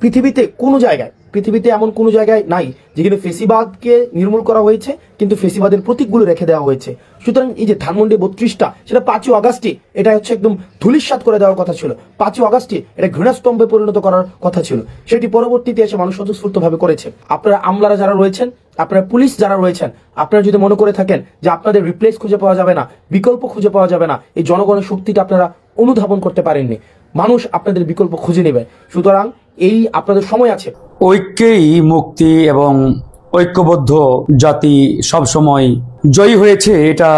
পৃথিবীতে এমন কোনো জায়গায় নাই যেখানে ফেসিবাদকে নির্মূল করা হয়েছে কিন্তু ফেসিবাদের প্রতীকগুলো রেখে দেওয়া হয়েছে। সুতরাং এই যে ধানমন্ডি 32টা, সেটা 5ই আগস্টে এটা হচ্ছে একদম ধূলিসাৎ করে দেওয়ার কথা ছিল। 5ই আগস্টে এটা ঘৃণাস্তম্ভে পরিণত করার কথা ছিল, সেটি পরবর্তীতে এসে মানুষ স্বতঃস্ফূর্তভাবে করেছে। আপনারা আমলারা যারা রয়েছেন, আপনারা পুলিশ যারা রয়েছেন, আপনারা যদি মনে করে থাকেন যে আপনাদের রিপ্লেস খুঁজে পাওয়া যাবে না, বিকল্প খুঁজে পাওয়া যাবে না, এই জনগণের শক্তিটা আপনারা অনুধাবন করতে পারেননি। মানুষ আপনাদের বিকল্প খুঁজে নেবে। সুতরাং এই আপনাদের সময় আছে। ঐক্যেই মুক্তি এবং ঐক্যবদ্ধ জাতি সবসময় জয়ী হয়েছে, এটা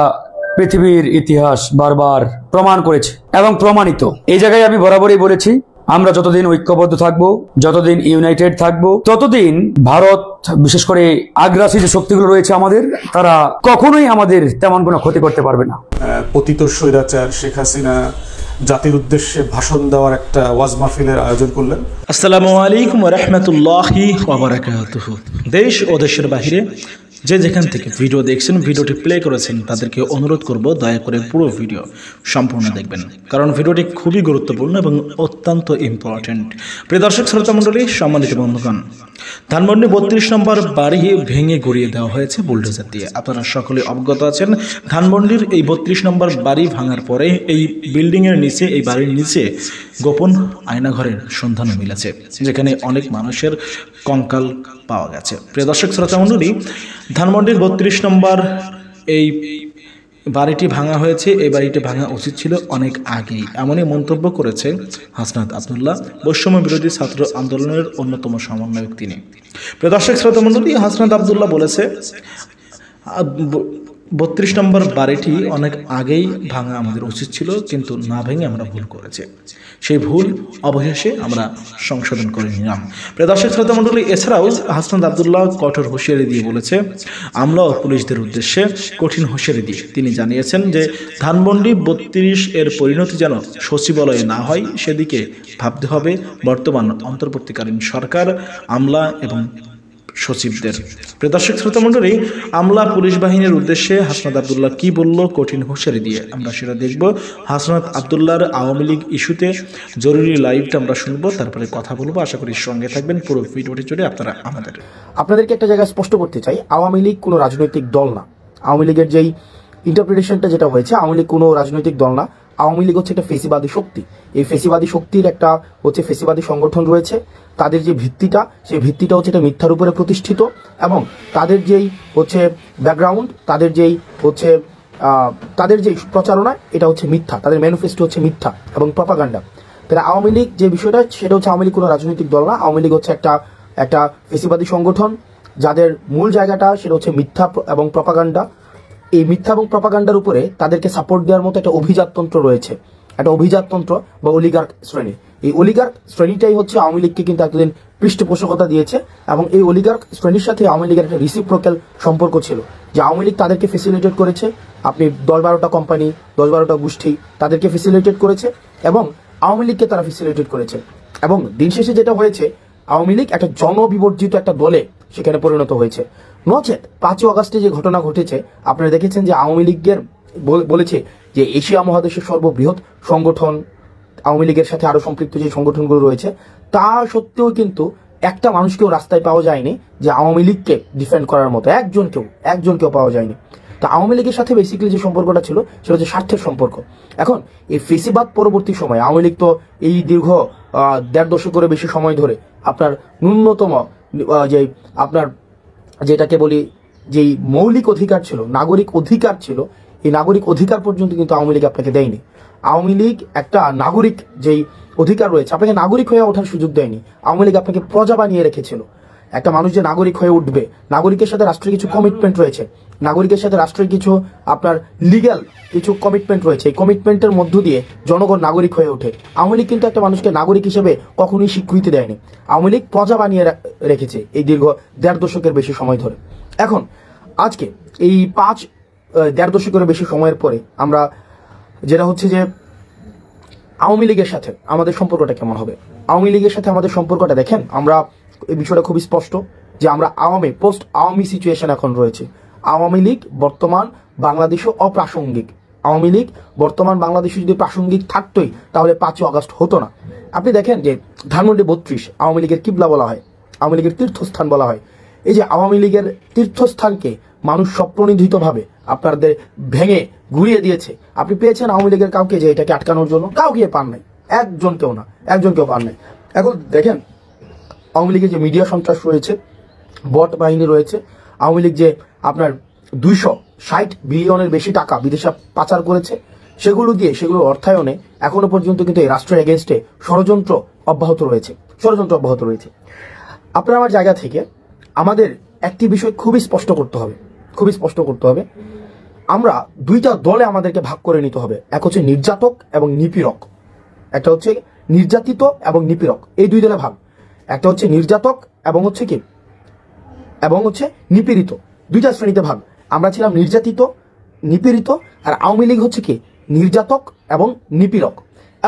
পৃথিবীর ইতিহাস বারবার প্রমাণ করেছে এবং প্রমাণিত। এই জায়গায় আমি বরাবরই বলেছি, আমরা যতদিন ঐক্যবদ্ধ থাকবো, যতদিন ইউনাইটেড থাকবো, ততদিন ভারত, বিশেষ করে আগ্রাসী যে শক্তিগুলো রয়েছে আমাদের, তারা কখনোই আমাদের তেমন কোনো ক্ষতি করতে পারবে না। পতিত স্বৈরাচার শেখ হাসিনা জাতির উদ্দেশ্যে ভাষণ দেওয়ার একটা ওয়াজ মাহফিলের আয়োজন করলেন। আসসালামু আলাইকুম ওয়া রাহমাতুল্লাহি ওয়া বারাকাতুহু। দেশ ও দেশের বাইরে যে যেখান থেকে ভিডিও দেখছেন, ভিডিওটি প্লে করেছেন, তাদেরকে অনুরোধ করব দয়া করে পুরো ভিডিও সম্পূর্ণ দেখবেন, কারণ ভিডিওটি খুবই গুরুত্বপূর্ণ এবং অত্যন্ত ইম্পর্টেন্ট। প্রিয় দর্শক শ্রোতা মণ্ডলী, সম্মানিত বন্ধুগণ, ধানমন্ডি 32 নম্বর বাড়ি ভেঙে গড়িয়ে দেওয়া হয়েছে বুলডোজার দিয়ে। আপনারা সকলে অবগত আছেন, ধানমন্ডির এই 32 নম্বর বাড়ি ভাঙার পরে এই বিল্ডিংয়ের নিচে, এই বাড়ির নিচে গোপন আয়নাঘরের সন্ধানও মিলেছে, যেখানে অনেক মানুষের কঙ্কাল পাওয়া গেছে। প্রিয় দর্শক শ্রোতা মণ্ডলী, ধানমন্ডির 32 নম্বর এই বাড়িটি ভাঙা হয়েছে, এই বাড়িটি ভাঙা উচিত ছিল অনেক আগেই, এমনই মন্তব্য করেছে হাসনাত আব্দুল্লাহ, বৈষম্য বিরোধী ছাত্র আন্দোলনের অন্যতম সমন্বয়ক তিনি। প্রিয় দর্শক শ্রোতা মণ্ডলী, হাসনাত আব্দুল্লাহ বলেছে 32 নম্বর বাড়িটি অনেক আগেই ভাঙা আমাদের উচিত ছিল, কিন্তু না ভেঙে আমরা ভুল করেছি। সেই ভুল অবশেষে আমরা সংশোধন করে নিলাম। প্রিয় দর্শক শ্রোতা মণ্ডলী, এছাড়াও হাসনাত আব্দুল্লাহ কঠোর হুঁশিয়ারি দিয়ে বলেছে, আমলা ও পুলিশদের উদ্দেশ্যে কঠিন হুঁশিয়ারি দিয়ে তিনি জানিয়েছেন যে ধানমন্ডি 32 এর পরিণতি যেন সচিবালয়ে না হয়, সেদিকে ভাবতে হবে বর্তমান অন্তর্বর্তীকালীন সরকার, আমলা এবং সচিবদের। প্রিয় দর্শক শ্রোতা মণ্ডলী, আমলা পুলিশ বাহিনীর উদ্দেশ্যে হাসনাত আব্দুল্লাহ কি বলল কঠিন হুঁশিয়ারি দিয়ে, আমরা সেটা দেখব। হাসনাত আব্দুল্লাহর আওয়ামী লীগ ইস্যুতে জরুরি লাইভটা আমরা শুনবো, তারপরে কথা বলবো। আশা করি সঙ্গে থাকবেন পুরো ভিডিওটি জুড়ে। আপনাদেরকে একটা জায়গায় স্পষ্ট করতে চাই, আওয়ামী লীগ কোনো রাজনৈতিক দল না। আওয়ামী লীগের যেই ইন্টারপ্রিটেশনটা যেটা হয়েছে, আওয়ামী লীগ কোনো রাজনৈতিক দল না। আওয়ামী লীগ হচ্ছে একটা ফেসিবাদী শক্তি। এই ফেসিবাদী শক্তির একটা হচ্ছে ফেসিবাদী সংগঠন রয়েছে, তাদের যে ভিত্তিটা, সেই ভিত্তিটা হচ্ছে এটা মিথ্যার উপরে প্রতিষ্ঠিত, এবং তাদের যেই হচ্ছে ব্যাকগ্রাউন্ড, তাদের যেই প্রচারণা, এটা হচ্ছে মিথ্যা। তাদের ম্যানিফেস্টো হচ্ছে মিথ্যা এবং প্রপাগান্ডা। তাহলে আওয়ামী লীগ যে বিষয়টা, সেটা হচ্ছে আওয়ামী লীগ কোনো রাজনৈতিক দল না। আওয়ামী লীগ হচ্ছে একটা ফেসিবাদী সংগঠন, যাদের মূল জায়গাটা সেটা হচ্ছে মিথ্যা এবং প্রপাগান্ডা। এই মিথ্যা এবং প্রপাগান্ডার উপরে তাদেরকে সাপোর্ট দেওয়ার মতো একটা অভিজাততন্ত্র রয়েছে, একটা অভিজাততন্ত্র বা অলিগার্ক শ্রেণী। এই অলিগার্ক শ্রেণীটাই হচ্ছে আওয়ামী লীগকে কিন্তু এতদিন পৃষ্ঠপোষকতা দিয়েছে, এবং এই অলিগার্ক শ্রেণীর সাথে আওয়ামী লীগের একটা রিসিপ্রোক্যাল সম্পর্ক ছিল, যে আওয়ামী লীগ তাদেরকে ফেসিলিটেট করেছে। আপনি 10-12টা কোম্পানি, 10-12টা গোষ্ঠী তাদেরকে ফেসিলিটেট করেছে, এবং আওয়ামী লীগকে তারা ফেসিলিটেট করেছে। এবং দিন শেষে যেটা হয়েছে, আওয়ামী লীগ একটা জনবিবর্জিত একটা দলে সেখানে পরিণত হয়েছে। নচেত 5ই আগস্টে যে ঘটনা ঘটেছে, আপনারা দেখেছেন যে আওয়ামী লীগের বলেছে যে এশিয়া মহাদেশের সর্ববৃহৎ সংগঠন, আওয়ামী লীগের সাথে আরো সম্পৃক্ত যে সংগঠনগুলো রয়েছে, তা সত্ত্বেও কিন্তু একটা মানুষকেও রাস্তায় পাওয়া যায়নি যে আওয়ামী লীগকে ডিফেন্ড করার মতো একজনকেও পাওয়া যায়নি। তো আওয়ামী লীগের সাথে বেসিক্যালি যে সম্পর্কটা ছিল, সেটা হচ্ছে স্বার্থের সম্পর্ক। এখন এই ফেসিবাদ পরবর্তী সময় আওয়ামী লীগ তো এই দীর্ঘ 1.5 দশকেরও বেশি সময় ধরে আপনার ন্যূনতম যে আপনার যেটাকে বলি যেই মৌলিক অধিকার ছিল, নাগরিক অধিকার ছিল, এই নাগরিক অধিকার পর্যন্ত কিন্তু আওয়ামী লীগ আপনাকে দেয়নি। আওয়ামী লীগ একটা নাগরিক যেই অধিকার রয়েছে, আপনাকে নাগরিক হয়ে ওঠার সুযোগ দেয়নি। আওয়ামী লীগ আপনাকে প্রজা বানিয়ে রেখেছিল। একটা মানুষ যে নাগরিক হয়ে উঠবে, নাগরিকের সাথে রাষ্ট্রের কিছু কমিটমেন্ট রয়েছে, নাগরিকের সাথে রাষ্ট্রের কিছু আপনার লিগ্যাল কিছু কমিটমেন্ট রয়েছে। এই কমিটমেন্টের মধ্য দিয়ে জনগণ নাগরিক হয়ে ওঠে। আওয়ামী লীগ কিন্তু একটা মানুষকে নাগরিক হিসেবে কখনোই স্বীকৃতি দেয়নি। আওয়ামী লীগ প্রজা বানিয়ে রেখেছে এই দীর্ঘ 1.5 দশকের বেশি সময় ধরে। এখন আজকে এই 1.5 দশকের বেশি সময়ের পরে আমরা যেটা হচ্ছে যে আওয়ামী লীগের সাথে আমাদের সম্পর্কটা কেমন হবে। আওয়ামী লীগের সাথে আমাদের সম্পর্কটা দেখেন, আমরা এই বিষয়টা খুবই স্পষ্ট যে আমরা পোস্ট আওয়ামী সিচুয়েশন এখন রয়েছে। আওয়ামী লীগ বর্তমান বাংলাদেশে অপ্রাসঙ্গিক। আওয়ামী লীগ বর্তমান বাংলাদেশে যদি প্রাসঙ্গিক থাকতোই তাহলে 5ই আগস্ট হতো না। আপনি দেখেন যে ধানমন্ডি 32 আওয়ামী লীগের কিবলা বলা হয়, আওয়ামী লীগের তীর্থস্থান বলা হয়। এই যে আওয়ামী লীগের তীর্থস্থানকে মানুষ স্বপ্রণিধিতভাবে আপনাদের ভেঙে ঘুরিয়ে দিয়েছে। আপনি পেয়েছেন আওয়ামী লীগের কাউকে যে এটাকে আটকানোর জন্য? কাউকে পান নাই, একজনকেও পান নাই। এখন দেখেন আওয়ামী লীগের যে মিডিয়া সন্ত্রাস রয়েছে, বট বাহিনী রয়েছে, আওয়ামী লীগ যে আপনার 260 বিলিয়নের বেশি টাকা বিদেশে পাচার করেছে, সেগুলোর অর্থায়নে এখনো পর্যন্ত কিন্তু এই রাষ্ট্রের এগেনস্টে ষড়যন্ত্র অব্যাহত রয়েছে। আপনার আমার জায়গা থেকে আমাদের একটি বিষয় খুবই স্পষ্ট করতে হবে। আমরা দুইটা দলে আমাদেরকে ভাগ করে নিতে হবে। এক হচ্ছে নির্যাতক এবং নিপীড়ক, একটা হচ্ছে নির্যাতিত এবং নিপীড়ক, এই দুই দলে ভাগ। একটা হচ্ছে নির্যাতক এবং হচ্ছে নিপীড়িত, দুইটা শ্রেণীতে ভাগ। আমরা ছিলাম নির্যাতিত, নিপীড়িত, আর আওয়ামী লীগ হচ্ছে কি নির্যাতক এবং নিপীড়ক।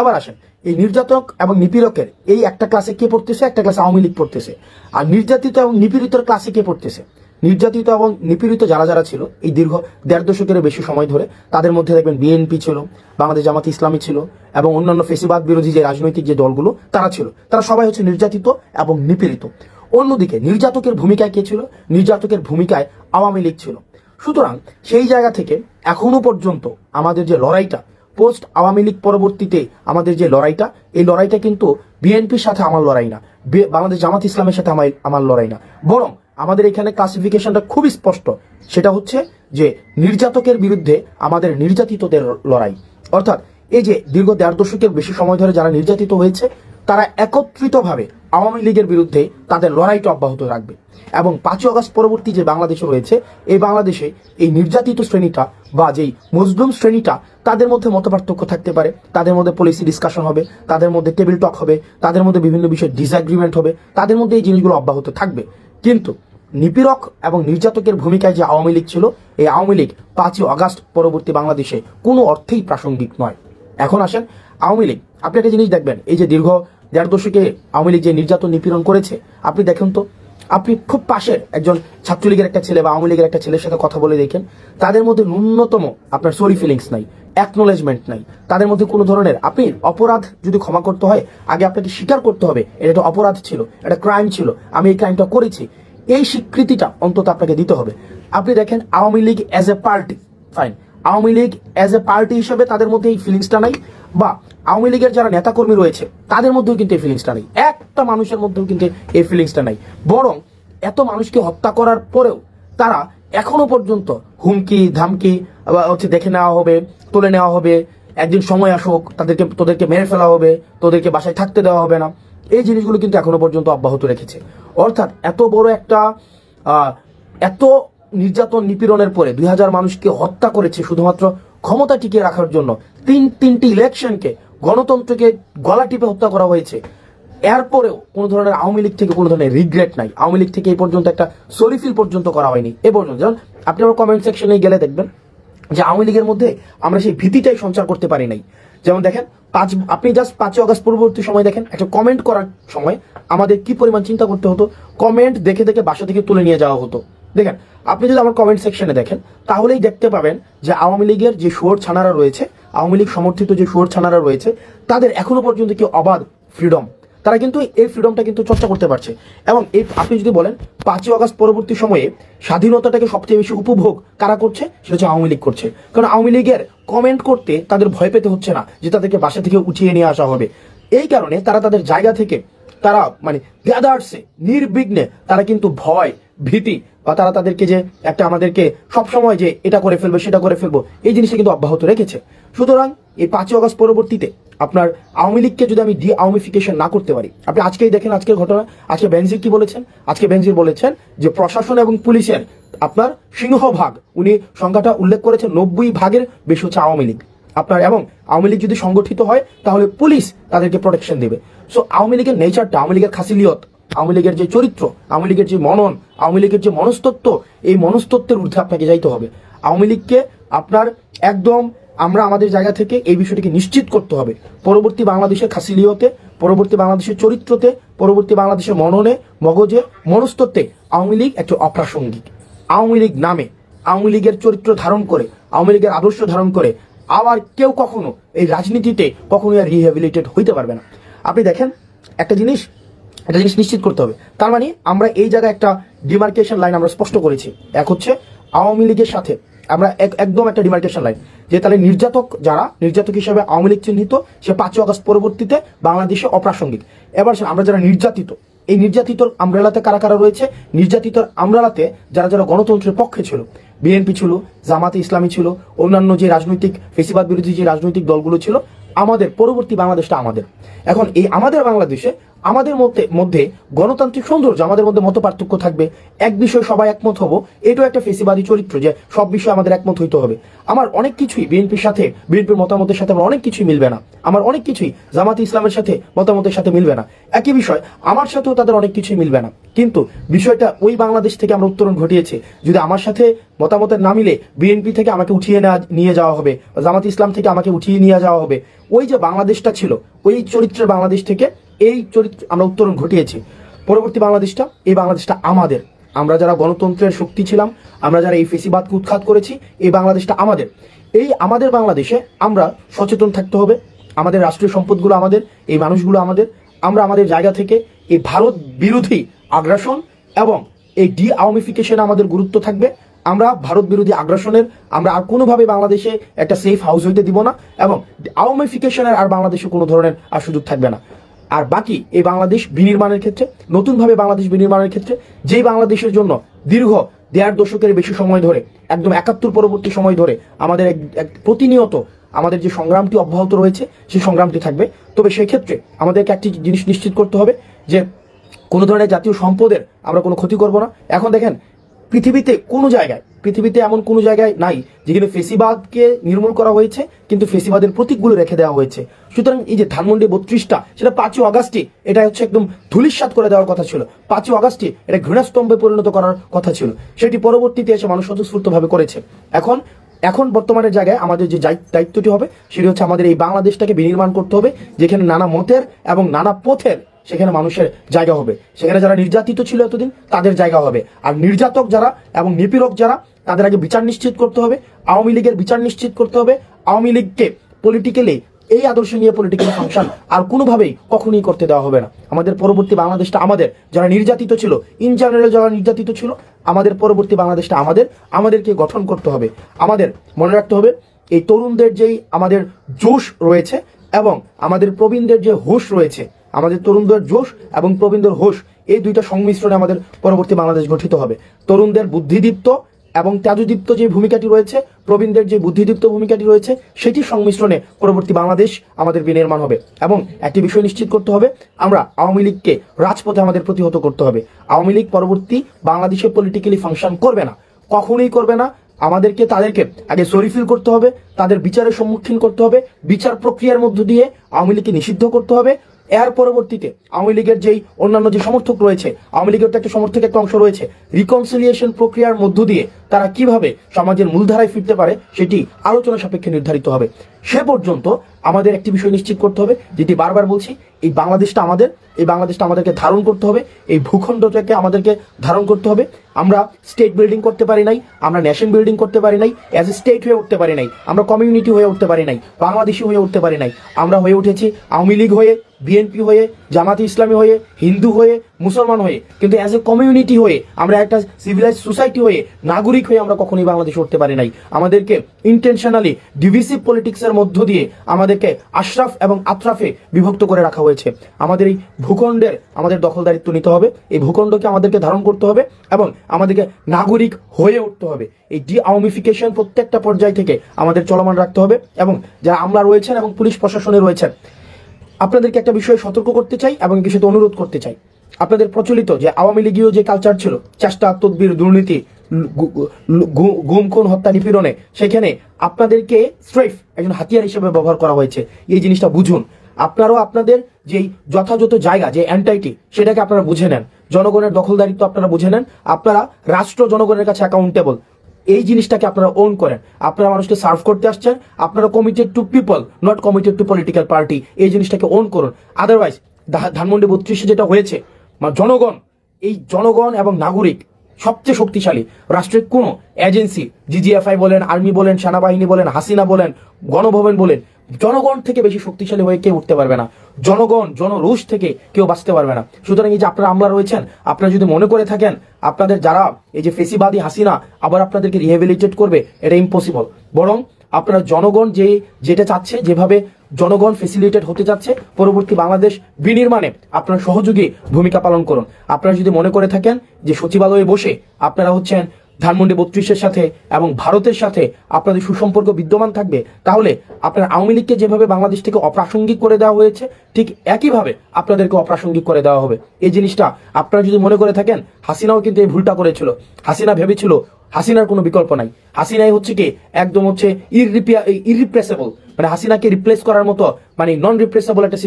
এবার আসেন এই নির্যাতক এবং নিপীড়কের এই একটা ক্লাসে কে পড়তেছে, একটা ক্লাসে আওয়ামী লীগ পড়তেছে। আর নির্যাতিত এবং নিপীড়িতর ক্লাসে কে পড়তেছে? নির্যাতিত এবং নিপীড়িত যারা ছিল এই দীর্ঘ 1.5 দশকের বেশি সময় ধরে, তাদের মধ্যে দেখবেন বিএনপি ছিল, বাংলাদেশ জামাত ইসলামী ছিল, এবং অন্যান্য ফেসিবাদ বিরোধী যে রাজনৈতিক যে দলগুলো তারা ছিল, তারা সবাই হচ্ছে নির্যাতিত এবং নিপীড়িত। অন্যদিকে নির্যাতকের ভূমিকায় কে ছিল? নির্যাতকের ভূমিকায় আওয়ামী লীগ ছিল। সুতরাং সেই জায়গা থেকে এখনো পর্যন্ত আমাদের যে লড়াইটা, পোস্ট আওয়ামী লীগ পরবর্তীতে আমাদের যে লড়াইটা, এই লড়াইটা কিন্তু বিএনপির সাথে আমার লড়াই না, বাংলাদেশ জামাত ইসলামের সাথে আমার লড়াই না, বরং আমাদের এখানে ক্লাসিফিকেশনটা খুবই স্পষ্ট। সেটা হচ্ছে যে নির্যাতকের বিরুদ্ধে আমাদের নির্যাতিতদের লড়াই। অর্থাৎ এই যে দীর্ঘ 1.5 দশকের বেশি সময় ধরে যারা নির্যাতিত হয়েছে, তারা একত্রিতভাবে আওয়ামী লীগের বিরুদ্ধে তাদের লড়াইটা অব্যাহত রাখবে। এবং 5ই আগস্ট পরবর্তী যে বাংলাদেশে রয়েছে, এই বাংলাদেশে এই নির্যাতিত শ্রেণীটা বা যেই মজলুম শ্রেণীটা, তাদের মধ্যে মতপার্থক্য থাকতে পারে, তাদের মধ্যে পলিসি ডিসকাশন হবে, তাদের মধ্যে টেবিল টক হবে, তাদের মধ্যে বিভিন্ন বিষয়ে ডিসএগ্রিমেন্ট হবে, তাদের মধ্যে এই জিনিসগুলো অব্যাহত থাকবে। কিন্তু নিপীড়ক এবং নির্যাতকের ভূমিকায় যে আওয়ামী লীগ ছিল, এই আওয়ামী লীগ 5ই আগস্ট পরবর্তী বাংলাদেশে কোনো অর্থেই প্রাসঙ্গিক নয়। এখন আসেন আওয়ামী লীগ, আপনি একটা জিনিস দেখবেন, এই যে দীর্ঘ 1.5 দশকে আওয়ামী লীগ যে নির্যাতন নিপীড়ন করেছে, আপনি দেখেন তো, আপনি খুব পাশের একজন ছাত্রলীগের একটা ছেলে বা আওয়ামী লীগের একটা ছেলের সাথে কথা বলে দেখেন, তাদের মধ্যে ন্যূনতম আপনার সরি ফিলিংস নাই, অ্যাকনোলেজমেন্ট নাই, তাদের মধ্যে কোনো ধরনের, আপনি অপরাধ যদি ক্ষমা করতে হয় আগে আপনাকে স্বীকার করতে হবে এটা একটা অপরাধ ছিল, একটা ক্রাইম ছিল, আমি এই ক্রাইমটা করেছি, এই স্বীকৃতিটা অন্তত আপনাকে দিতে হবে। আপনি দেখেন Awami League as a party, fine, Awami League as a party হিসেবে তাদের মধ্যে এই ফিলিংসটা নাই, বা আওয়ামী লীগের যারা নেতাকর্মী রয়েছে তাদের মধ্যেও কিন্তু এই ফিলিংসটা নেই, একটা মানুষের মধ্যেও কিন্তু এই ফিলিংসটা নাই। বরং এত মানুষকে হত্যা করার পরেও তারা এখনো পর্যন্ত হুমকি ধামকি হচ্ছে দেখে নেওয়া হবে, তুলে নেওয়া হবে, একদিন সময় আসুক তোদেরকে মেরে ফেলা হবে, তোদেরকে বাসায় থাকতে দেওয়া হবে না, এই জিনিসগুলো কিন্তু এখনো পর্যন্ত অব্যাহত রেখেছে। অর্থাৎ এত বড় একটা এত নির্যাতন নিপীড়নের পরে 2000 মানুষকে হত্যা করেছে শুধুমাত্র ক্ষমতা টিকিয়ে রাখার জন্য, তিনটি ইলেকশনকে, গণতন্ত্রকে গলা টিপে হত্যা করা হয়েছে। এরপরেও কোনো ধরনের আওয়ামী লীগ থেকে কোনো ধরনের রিগ্রেট নাই, আওয়ামী লীগ থেকে এই পর্যন্ত একটা সরি ফিল পর্যন্ত করা হয়নি এ পর্যন্ত। যেমন আপনি আমার কমেন্ট সেকশনে গেলে দেখবেন যে আওয়ামী লীগের মধ্যে আমরা সেই ভীতিটাই সঞ্চার করতে পারি নাই। যেমন দেখেন আপনি জাস্ট 5ই আগস্ট পরবর্তী সময় দেখেন, একটা কমেন্ট করার সময় আমাদের কি পরিমাণ চিন্তা করতে হতো, কমেন্ট দেখে দেখে বাসা থেকে তুলে নিয়ে যাওয়া হতো। দেখেন আপনি যদি আমার কমেন্ট সেকশনে দেখেন তাহলেই দেখতে পাবেন যে আওয়ামী লীগের যে শুয়োর ছানারা রয়েছে, আওয়ামী লীগ সমর্থিত যে শুয়োর ছানারা রয়েছে, তাদের এখনো পর্যন্ত কি অবাধ ফ্রিডম, তারা কিন্তু এই ফ্রিডমটা কিন্তু চর্চা করতে পারছে। এবং এই আপনি যদি বলেন 5ই আগস্ট পরবর্তী সময়ে স্বাধীনতাটাকে সবচেয়ে বেশি উপভোগ কারা করছে, সেটা হচ্ছে আওয়ামী লীগ করছে। কারণ আওয়ামী লীগের কমেন্ট করতে তাদের ভয় পেতে হচ্ছে না যে তাদেরকে বাসা থেকে উঠিয়ে নিয়ে আসা হবে। এই কারণে তারা তাদের জায়গা থেকে তারা মানে গ্যাদার্সে নির্বিঘ্নে তারা কিন্তু ভয় ভীতি বা তারা তাদেরকে যে একটা আমাদেরকে সবসময় যে এটা করে ফেলবো সেটা করে ফেলবো, এই জিনিসটা কিন্তু অব্যাহত রেখেছে। সুতরাং এই 5ই আগস্ট পরবর্তীতে আপনার আওয়ামী লীগকে যদি আমি আওয়ামীফিকেশন না করতে পারি, আপনি আজকেই দেখেন আজকের ঘটনা, আজকে বেনজির কি বলেছেন, আজকে বেনজির বলেছেন যে প্রশাসন এবং পুলিশের আপনার সিংহভাগ, উনি সংখ্যাটা উল্লেখ করেছেন 90 ভাগের বেশি হচ্ছে আওয়ামী লীগ আপনার। এবং আওয়ামী লীগ যদি সংগঠিত হয় তাহলে পুলিশ তাদেরকে প্রোটেকশন দেবে। সো আওয়ামী লীগের নেচারটা, আওয়ামী লীগের খাসিলিয়ত, আওয়ামী লীগের যে চরিত্র, আওয়ামী লীগের যে মনন, আওয়ামী লীগের যে মনস্তত্ত্ব, এই মনস্তত্ত্বের ঊর্ধ্বে আপনাকে যাইতে হবে। আওয়ামী লীগকে আপনার একদম আমরা আমাদের জায়গা থেকে এই বিষয়টিকে নিশ্চিত করতে হবে, পরবর্তী বাংলাদেশের খাসিলিয়তে, পরবর্তী বাংলাদেশের চরিত্রতে, পরবর্তী বাংলাদেশের মননে, মগজে, মনস্তত্ত্বে আওয়ামী লীগ একটা অপ্রাসঙ্গিক। আওয়ামী লীগ নামে, আওয়ামী লীগের চরিত্র ধারণ করে, আওয়ামী লীগের আদর্শ ধারণ করে আবার কেউ কখনো এই রাজনীতিতে কখনো আর রিহ্যাবিলিটেট হইতে পারবে না। আপনি দেখেন একটা জিনিস নিশ্চিত করতে হবে, তার মানে আমরা এই জায়গায় একটা ডিমার্কেশন লাইন আমরা স্পষ্ট করেছি। এক হচ্ছে আওয়ামী লীগের সাথে আমরা একদম একটা ডিমার্কেশন লাইন, যে তাহলে নির্যাতক হিসেবে আওয়ামী লীগ চিহ্নিত, সে 5 আগস্ট পরবর্তীতে বাংলাদেশে অপ্রাসঙ্গিক। এবার আমরা যারা নির্যাতিত, এই নির্যাতিতর আমরালাতে কারা কারা রয়েছে, নির্যাতিতর আমরালাতে যারা যারা গণতন্ত্রের পক্ষে ছিল, বিএনপি ছিল, জামাতে ইসলামী ছিল, অন্যান্য যে রাজনৈতিক ফেসিবাদ বিরোধী যে রাজনৈতিক দলগুলো ছিল, আমাদের পরবর্তী বাংলাদেশটা আমাদের। এখন এই আমাদের বাংলাদেশে আমাদের মধ্যে গণতান্ত্রিক সৌন্দর্য, আমাদের মধ্যে মত পার্থক্য থাকবে, এক বিষয়ে সবাই একমত হব, এটাও একটা ফেসিবাদী চরিত্র যে সব বিষয়ে আমাদের একমত হইতে হবে। আমার অনেক কিছুই বিএনপির মতামতের সাথে আমার অনেক কিছুই মিলবে না, আমার অনেক কিছুই জামাতে ইসলামের সাথে মতামতের সাথে মিলবে না, একই বিষয় আমার সাথেও তাদের অনেক কিছুই মিলবে না। কিন্তু বিষয়টা ওই বাংলাদেশ থেকে আমরা উত্তরণ ঘটিয়েছে, যদি আমার সাথে মতামতের না মিলে বিএনপি থেকে আমাকে উঠিয়ে নিয়ে যাওয়া হবে, জামাতে ইসলাম থেকে আমাকে উঠিয়ে নিয়ে যাওয়া হবে, ওই যে বাংলাদেশটা ছিল ওই চরিত্রের বাংলাদেশ থেকে এই চরিত্র আমরা উত্তরণ ঘটিয়েছি। পরবর্তী বাংলাদেশটা, এই বাংলাদেশটা আমাদের, আমরা যারা গণতন্ত্রের শক্তি ছিলাম, আমরা যারা এই ফেসিবাদকে উৎখাত করেছি, এই বাংলাদেশটা আমাদের। এই আমাদের বাংলাদেশে আমরা সচেতন থাকতে হবে, আমাদের রাষ্ট্রীয় সম্পদগুলো আমাদের, এই মানুষগুলো আমাদের। আমরা আমাদের জায়গা থেকে এই ভারত বিরোধী আগ্রাসন এবং এই আওয়ামিফিকেশন আমাদের গুরুত্ব থাকবে। আমরা ভারত বিরোধী আগ্রাসনের আমরা আর কোনোভাবে বাংলাদেশে একটা সেফ হাউস হইতে দিব না, এবং আওয়ামিফিকেশনের আর বাংলাদেশে কোনো ধরনের আর সুযোগ থাকবে না। আর বাকি এই বাংলাদেশ বিনির্মাণের ক্ষেত্রে, নতুনভাবে বাংলাদেশ বিনির্মাণের ক্ষেত্রে, যেই বাংলাদেশের জন্য দীর্ঘ 1.5 দশকের বেশি সময় ধরে, একদম 71 পরবর্তী সময় ধরে আমাদের প্রতিনিয়ত আমাদের যে সংগ্রামটি অব্যাহত রয়েছে, সেই সংগ্রামটি থাকবে। তবে সেক্ষেত্রে আমাদেরকে একটি জিনিস নিশ্চিত করতে হবে যে কোনো ধরনের জাতীয় সম্পদের আমরা কোনো ক্ষতি করব না। এখন দেখেন পৃথিবীতে এমন কোনো জায়গায় নাই যেখানে ফেসিবাদকে নির্মূল করা হয়েছে কিন্তু ফেসিবাদের প্রতীকগুলো রেখে দেওয়া হয়েছে। সুতরাং এই যে ধানমন্ডি 32টা, সেটা 5 আগস্টে এটা হচ্ছে একদম ধূলিসাৎ করে দেওয়ার কথা ছিল, 5 আগস্টে এটা ঘৃণাস্তম্ভে পরিণত করার কথা ছিল, সেটি পরবর্তীতে এসে মানুষ স্বতঃস্ফূর্তভাবে করেছে। এখন বর্তমানের জায়গায় আমাদের যে দায়িত্বটি হবে সেটি হচ্ছে আমাদের এই বাংলাদেশটাকে বিনির্মাণ করতে হবে, যেখানে নানা মতের এবং নানা পথের সেখানে মানুষের জায়গা হবে, সেখানে যারা নির্যাতিত ছিল এতদিন তাদের জায়গা হবে, আর নির্যাতক যারা এবং নিপীড়ক যারা তাদের আগে বিচার নিশ্চিত করতে হবে। আওয়ামী লীগের বিচার নিশ্চিত করতে হবে। আওয়ামী লীগকে পলিটিক্যালি, এই আদর্শ নিয়ে পলিটিক্যাল ফাংশন আর কোনোভাবেই কখনোই করতে দেওয়া হবে না। আমাদের পরবর্তী বাংলাদেশটা আমাদের, যারা নির্যাতিত ছিল, ইন জেনারেল যারা নির্যাতিত ছিল, আমাদের পরবর্তী বাংলাদেশটা আমাদেরকে গঠন করতে হবে। আমাদের মনে রাখতে হবে এই তরুণদের যেই আমাদের জোশ রয়েছে এবং আমাদের প্রবীণদের যে হোশ রয়েছে, আমাদের তরুণদের জোশ এবং প্রবীণদের হোশ, এই দুইটা সংমিশ্রণে আমাদের পরবর্তী বাংলাদেশ গঠিত হবে। তরুণদের বুদ্ধিদীপ্ত এবং তেজদীপ্ত যে ভূমিকাটি রয়েছে, প্রবীণদের যে বুদ্ধিদীপ্ত ভূমিকাটি রয়েছে, সেটির সংমিশ্রণে পরবর্তী বাংলাদেশ আমাদের বিনির্মাণ হবে। এবং একটি বিষয় নিশ্চিত করতে হবে, আমরা আওয়ামী লীগকে রাজপথে আমাদের প্রতিহত করতে হবে। আওয়ামী লীগ পরবর্তী বাংলাদেশে পলিটিক্যালি ফাংশন করবে না, কখনোই করবে না। আমাদেরকে তাদেরকে আগে সরিফিল করতে হবে, তাদের বিচারের সম্মুখীন করতে হবে, বিচার প্রক্রিয়ার মধ্য দিয়ে আওয়ামী লীগকে নিষিদ্ধ করতে হবে। এর পরবর্তীতে আওয়ামী লীগের যেই অন্যান্য যে সমর্থক রয়েছে, আওয়ামী লীগের তো একটা সমর্থক একটা অংশ রয়েছে, রিকনসিলিয়েশন প্রক্রিয়ার মধ্য দিয়ে তারা কিভাবে সমাজের মূলধারায় ফিরতে পারে সেটি আলোচনা সাপেক্ষে নির্ধারিত হবে। সে পর্যন্ত আমাদের একটি বিষয় নিশ্চিত করতে হবে, যেটি বারবার বলছি, এই বাংলাদেশটা আমাদের, এই বাংলাদেশটা আমাদেরকে ধারণ করতে হবে, এই ভূখণ্ডটাকে আমাদেরকে ধারণ করতে হবে। আমরা স্টেট বিল্ডিং করতে পারি নাই, আমরা নেশন বিল্ডিং করতে পারি নাই, অ্যাজ এ স্টেট হয়ে উঠতে পারি নাই, আমরা কমিউনিটি হয়ে উঠতে পারি নাই, বাংলাদেশি হয়ে উঠতে পারি নাই। আমরা হয়ে উঠেছি আওয়ামী লীগ হয়ে, বিএনপি হয়ে, জামাতে ইসলামী হয়ে, হিন্দু হয়ে, মুসলমান হয়ে, কিন্তু অ্যাজ এ কমিউনিটি হয়ে, আমরা একটা সিভিলাইজ সোসাইটি হয়ে, নাগরিক হয়ে আমরা কখনোই বাংলাদেশে উঠতে পারি নাই। আমাদেরকে ইন্টেনশনালি ডিভিসিভ পলিটিক্সের মধ্য দিয়ে আমাদেরকে আশরাফ এবং আতরাফে বিভক্ত করে রাখা হয়েছে। আমাদের এই ভূখণ্ডের আমাদের দখলদারিত্ব নিতে হবে, এই ভূখণ্ডকে আমাদেরকে ধারণ করতে হবে এবং আমাদেরকে নাগরিক হয়ে উঠতে হবে। এই আওয়ামিফিকেশন প্রত্যেকটা পর্যায় থেকে আমাদের চলমান রাখতে হবে। এবং যারা আমলা রয়েছেন এবং পুলিশ প্রশাসনে রয়েছেন, আপনাদেরকে একটা বিষয়ে সতর্ক করতে চাই এবং এই বিষয়তে অনুরোধ করতে চাই। আপনাদের প্রচলিত যে আওয়ামী লীগীয় যে কালচার ছিল, চেষ্টা, তদবির, দুর্নীতি, গুম, খুন, হত্যা, নিপীড়নে, সেখানে আপনাদেরকে স্ট্রেফ একজন হাতিয়ার হিসেবে ব্যবহার করা হয়েছে। এই জিনিসটা বুঝুন। আপনারাও আপনাদের যেই যথাযথ জায়গা, যে এন্টাইটি, সেটাকে আপনারা বুঝে নেন। জনগণের দখলদারিত্ব আপনারা বুঝে নেন। আপনারা রাষ্ট্র জনগণের কাছে অ্যাকাউন্টেবল, এই জিনিসটাকে আপনারা ওন করেন। আপনারা মানুষকে সার্ভ করতে আসছেন, আপনারা committed two people, not committed two political party. এই জিনিসটাকে ওন করুন। আদারওয়াইজ ধানমন্ডি 32 যেটা হয়েছে, জনগণ, এই জনগণ এবং নাগরিক সবচেয়ে শক্তিশালী রাষ্ট্রের কোনো এজেন্সি, জিজিএফআই বলেন, আর্মি বলেন, সেনাবাহিনী বলেন, হাসিনা বলেন, গণভবন বলেন, জনগণ থেকে বেশি শক্তিশালী হয়ে কেউ উঠতে পারবে না। জনগণ, জনরোষ থেকে কেউ বাঁচতে পারবে না। সুতরাং এই যে আপনারা আমলা রয়েছেন, আপনারা যদি মনে করে থাকেন আপনাদের যারা এই যে ফেসিবাদী হাসিনা আবার আপনাদেরকে রিহেবিলিটেট করবে, এটা ইম্পসিবল। বরং আপনারা জনগণ যেটা চাচ্ছে, যেভাবে জনগণ ফেসিলিটেট হতে যাচ্ছে, পরবর্তী বাংলাদেশ বিনির্মাণে আপনারা সহযোগী ভূমিকা পালন করুন। আপনারা যদি মনে করে থাকেন যে সচিবালয়ে বসে আপনারা হচ্ছেন ধানমন্ডি 32-এর সাথে এবং ভারতের সাথে আপনাদের সুসম্পর্ক বিদ্যমান থাকবে, তাহলে আপনার আওয়ামী লীগকে যেভাবে বাংলাদেশ থেকে অপ্রাসঙ্গিক করে দেওয়া হয়েছে, ঠিক একইভাবে আপনাদেরকে অপ্রাসঙ্গিক করে দেওয়া হবে। এই জিনিসটা আপনারা যদি মনে করে থাকেন, হাসিনাও কিন্তু এই ভুলটা করেছিল। হাসিনা ভেবেছিল হাসিনার কোনো বিকল্প নাই, হাসিনাই হচ্ছে কি একদম হচ্ছে ইররিপ্লেসেবল, মানে হাসিনাকে রিপ্লেস করার মতো মানে নন রিপ্লেসেবল একটা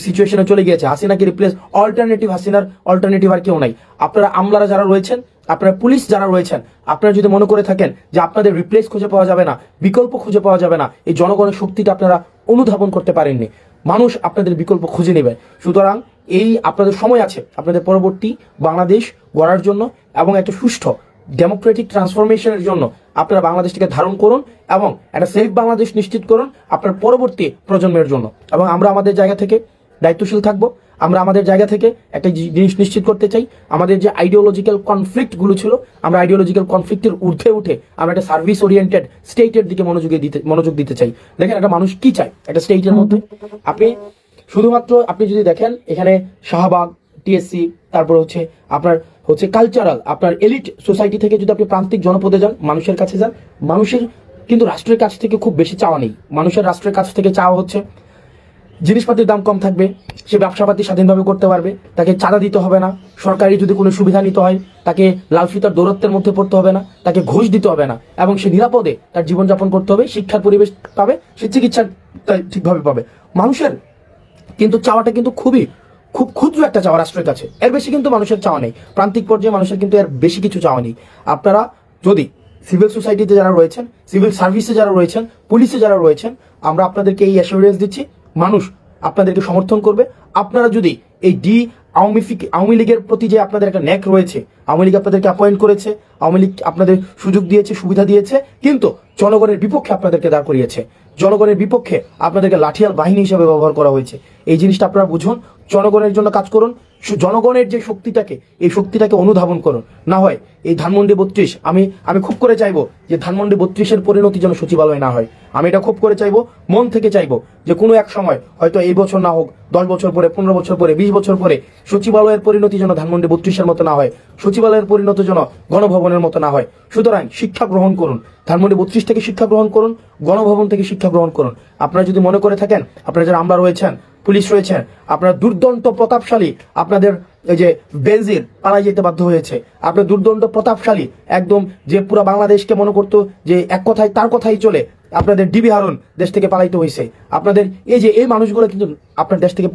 সিচুয়েশনে চলে গিয়েছে। হাসিনাকে রিপ্লেস অল্টারনেটিভ, হাসিনার অল্টারনেটিভ আর কেউ নাই। আপনারা আমলারা যারা রয়েছেন, আপনারা পুলিশ যারা রয়েছেন, আপনারা যদি মনে করে থাকেন যে আপনাদের রিপ্লেস খুঁজে পাওয়া যাবে না, বিকল্প খুঁজে পাওয়া যাবে না, এই জনগণের শক্তিটা আপনারা অনুধাবন করতে পারেননি। মানুষ আপনাদের বিকল্প খুঁজে নেবে। সুতরাং এই আপনাদের সময় আছে আপনাদের পরবর্তী বাংলাদেশ গড়ার জন্য এবং একটা সুষ্ঠু ডেমোক্রেটিক ট্রান্সফরমেশনের জন্য আপনারা বাংলাদেশটিকে ধারণ করুন এবং একটা সেফ বাংলাদেশ নিশ্চিত করুন আপনার পরবর্তী প্রজন্মের জন্য। এবং আমরা আমাদের জায়গা থেকে দায়িত্বশীল থাকবো। আমরা আমাদের জায়গা থেকে একটা জিনিস নিশ্চিত করতে চাই, আমাদের যে আইডিওলজিক্যাল কনফ্লিক্টগুলো ছিল, আমরা আইডিওলজিক্যাল কনফ্লিক্টের ঊর্ধ্বে উঠে আমরা একটা সার্ভিস ওরিয়েন্টেড স্টেটের দিকে মনোযোগ দিতে চাই। দেখেন একটা মানুষ কি চায় একটা স্টেটের মধ্যে, আপনি শুধুমাত্র আপনি যদি দেখেন এখানে শাহবাগ, টিএসসি, তারপর হচ্ছে আপনার হচ্ছে কালচারাল, আপনার এলিট সোসাইটি থেকে যদি আপনি প্রান্তিক জনপদে যান, মানুষের কাছে যান, মানুষের কিন্তু রাষ্ট্রের কাছ থেকে খুব বেশি চাওয়া নেই। মানুষের রাষ্ট্রের কাছ থেকে চাওয়া হচ্ছে জিনিসপাতির দাম কম থাকবে, সে ব্যবসাপাতি স্বাধীনভাবে করতে পারবে, তাকে চাঁদা দিতে হবে না, সরকারি যদি কোনো সুবিধা নিতে হয় তাকে লাল ফিতার দৌরত্বের মধ্যে পড়তে হবে না, তাকে ঘুষ দিতে হবে না, এবং সে নিরাপদে তার জীবনযাপন করতে হবে, শিক্ষার পরিবেশ পাবে, সে চিকিৎসা ঠিকভাবে পাবে। মানুষের কিন্তু চাওয়াটা কিন্তু খুব ক্ষুদ্র একটা চাওয়া রাষ্ট্রের কাছে, এর বেশি কিন্তু মানুষের চাওয়া নেই। প্রান্তিক পর্যায়ে মানুষের কিন্তু এর বেশি কিছু চাওয়া নেই। আপনারা যদি সিভিল সোসাইটিতে যারা রয়েছেন, সিভিল সার্ভিসে যারা রয়েছেন, পুলিশে যারা রয়েছেন, আমরা আপনাদেরকে এই অ্যাসুরেন্স দিচ্ছি, মানুষ আপনাদেরকে সমর্থন করবে। আপনারা যদি এই আওয়ামী লীগের প্রতি যে আপনাদের একটা ন্যাক রয়েছে, আওয়ামী লীগ আপনাদেরকে অ্যাপয়েন্ট করেছে, আওয়ামী লীগ আপনাদের সুযোগ দিয়েছে, সুবিধা দিয়েছে, কিন্তু জনগণের বিপক্ষে আপনাদেরকে দাঁড় করিয়েছে, জনগণের বিপক্ষে আপনাদেরকে লাঠিয়াল বাহিনী হিসেবে ব্যবহার করা হয়েছে। এই জিনিসটা আপনারা বুঝুন, জনগণের জন্য কাজ করুন, জনগণের যে শক্তিটাকে, এই শক্তিটাকে অনুধাবন করুন। না হয় এই ধানমন্ডি 32, আমি খুব করে চাইবো যে ধানমন্ডি 32-এর পরিণতি যেন সচিবালয় না হয়। আমি এটা খুব করে চাইবো, মন থেকে চাইবো যে কোনো এক সময়, হয়তো এই বছর না হোক, 10 বছর পরে, 15 বছর পরে, 20 বছর পরে, সচিবালয়ের পরিণতি যেন ধানমন্ডি 32-এর মতো না হয়, সচিবালয়ের পরিণতি যেন গণভবনের মতো না হয়। সুতরাং শিক্ষা গ্রহণ করুন, ধানমন্ডি 32 থেকে শিক্ষা গ্রহণ করুন, গণভবন থেকে শিক্ষা গ্রহণ করুন। আপনারা যদি মনে করে থাকেন, আপনারা যারা আমলা রয়েছেন, পুলিশ রয়েছেন, আপনারা দুর্দন্ত প্রতাপশালী, আপনাদের এই যে বেনজির পালাই যেতে বাধ্য হয়েছে, আপনার দুর্দন্ত প্রতাপশালী একদম, যে পুরো বাংলাদেশকে মনে করতো যে এক কথায় তার কথাই চলে, আপনাদের ডিবি হারুন দেশ থেকে পালাইতে হয়েছে। আপনাদের এই মানুষগুলো কিন্তু আপনার দেশ থেকে